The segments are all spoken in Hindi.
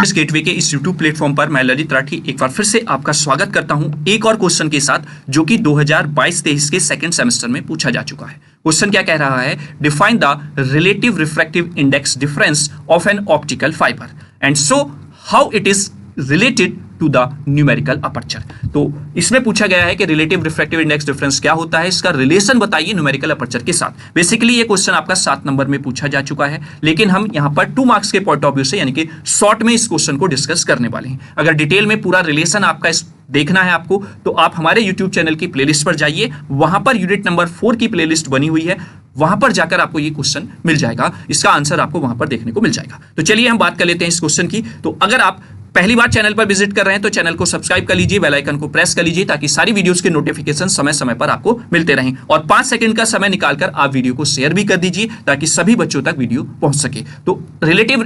इस गेटवे के इस YouTube प्लेटफॉर्म पर मैं ललित राठी एक बार फिर से आपका स्वागत करता हूं एक और क्वेश्चन के साथ, जो कि 2022-23 के सेकंड सेमेस्टर में पूछा जा चुका है। क्वेश्चन क्या कह रहा है? Define the relative refractive index difference of an optical fibre and show how it is related to the numerical aperture. तो इसमें पूछा गया है कि रिलेटिव रिफ्रैक्टिव इंडेक्स डिफरेंस क्या होता है, इसका रिलेशन बताइए न्यूमेरिकल अपर्चर के साथ। बेसिकली ये क्वेश्चन आपका 7 नंबर में पूछा जा चुका है, लेकिन हम यहां पर 2 मार्क्स के पॉइंट ऑफ व्यू से यानी कि शॉर्ट में इस क्वेश्चन को डिस्कस करने वाले हैं। अगर डिटेल में पूरा रिलेशन आपका देखना है आपको, तो आप हमारे यूट्यूब चैनल की प्लेलिस्ट पर जाइए, वहां पर यूनिट नंबर 4 की प्लेलिस्ट बनी हुई है, वहां पर जाकर आपको ये क्वेश्चन मिल जाएगा, इसका आंसर आपको वहां पर देखने को मिल जाएगा। तो चलिए हम बात कर लेते हैं इस क्वेश्चन की। तो अगर आप पहली बार चैनल पर विजिट कर रहे हैं तो चैनल को सब्सक्राइब कर लीजिए, बेल आइकन को प्रेस कर लीजिए ताकि सारी वीडियोस के नोटिफिकेशन समय समय पर आपको मिलते रहें, और 5 सेकंड का समय निकालकर आप वीडियो को शेयर भी कर दीजिए ताकि सभी बच्चों तक वीडियो पहुंच सके। तो रिलेटिव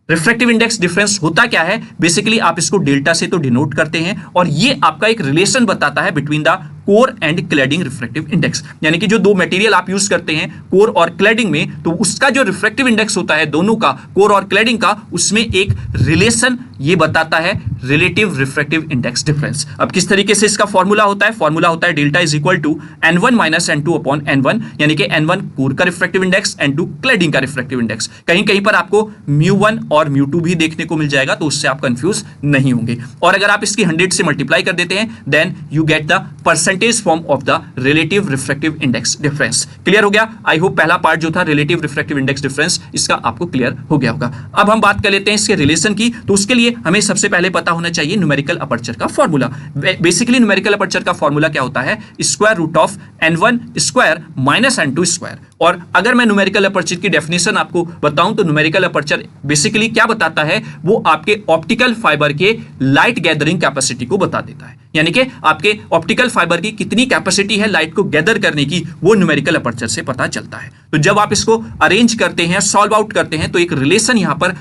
रिफ्रैक्टिव इंडेक्स डिफरेंस होता क्या है? बेसिकली आप इसको डेल्टा से तो डिनोट करते हैं, और ये आपका एक रिलेशन बताता है between the core and cladding refractive index, यानी कि जो दो मटेरियल आप यूज करते हैं कोर और क्लैडिंग में, तो उसका जो रिफ्रैक्टिव इंडेक्स होता है दोनों का, कोर और क्लैडिंग का, उसमें एक रिलेशन ये बताता है रिलेटिव रिफ्रैक्टिव इंडेक्स डिफरेंस। अब किस तरीके से इसका फॉर्मूला होता है? फॉर्मूला होता है delta is equal to n1 minus n2 upon n1, यानी कि n1 कोर का रिफ्रैक्टिव इंडेक्स, n2 क्लैडिंग का रिफ्रैक्टिव इंडेक्स। कहीं कहीं पर आपको μ1 और μ2 भी देखने को मिल जाएगा, तो उससे आप कंफ्यूज नहीं होंगे। और अगर आप इसकी 100 से मल्टीप्लाई कर देते हैं, then you get the percentage form of the relative refractive index difference. Clear हो गया? आई होप पहला पार्ट जो था रिलेटिव रिफ्रैक्टिव इंडेक्स डिफरेंस, इसका आपको क्लियर हो गया होगा। अब हम बात कर लेते हैं इसके रिलेशन की। तो उसके लिए हमें सबसे पहले पता होना चाहिए न्यूमेरिकल अपर्चर का फॉर्मूला। बेसिकली न्यूमेरिकल अपर्चर का फॉर्मूला क्या होता है? Square root of n1 square minus n2 square. और अगर मैं न्यूमेरिकल अपर्चर की डेफिनेशन आपको बताऊं तो न्यूमेरिकल अपर्चर बेसिकली क्या बताता है? वो आपके ऑप्टिकल फाइबर के लाइट गैदरिंग कैपेसिटी को बता देता है, यानी कि आपके ऑप्टिकल फाइबर की कितनी कैपेसिटी है लाइट को गैदर करने की, वो न्यूमेरिकल अपर्चर से पता चलता है। तो जब आप इसको अरेंज करते हैं, सॉल्व आउट करते हैं, तो एक रिलेशन यहां पर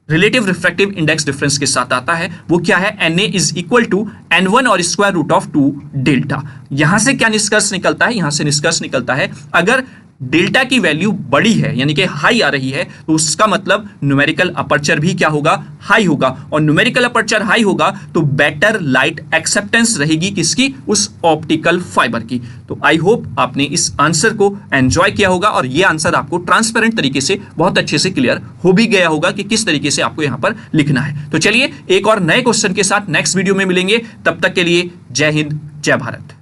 रिलेटिव रिफ्रैक्टिव इंडेक्स डिफरेंस के साथ आता है। वो क्या है? Na is equal to n1 और स्क्वायर रूट ऑफ 2 डेल्टा। यहां से क्या निष्कर्ष निकलता है? यहां से निष्कर्ष निकलता है अगर डेल्टा की वैल्यू बड़ी है यानी कि हाई आ रही है, तो उसका मतलब न्यूमेरिकल अपर्चर भी क्या होगा? हाई होगा। और न्यूमेरिकल अपर्चर हाई होगा तो बेटर लाइट एक्सेप्टेंस रहेगी किसकी? उस ऑप्टिकल फाइबर की। तो आई होप आपने इस आंसर को एंजॉय किया होगा, और ये आंसर आपको ट्रांसपेरेंट तरीके से बहुत अच्छे से क्लियर हो भी गया होगा कि किस तरीके से आपको यहां पर लिखना है। तो चलिए एक और नए क्वेश्चन के साथ नेक्स्ट वीडियो में मिलेंगे। तब तक के लिए जय हिंद, जय भारत।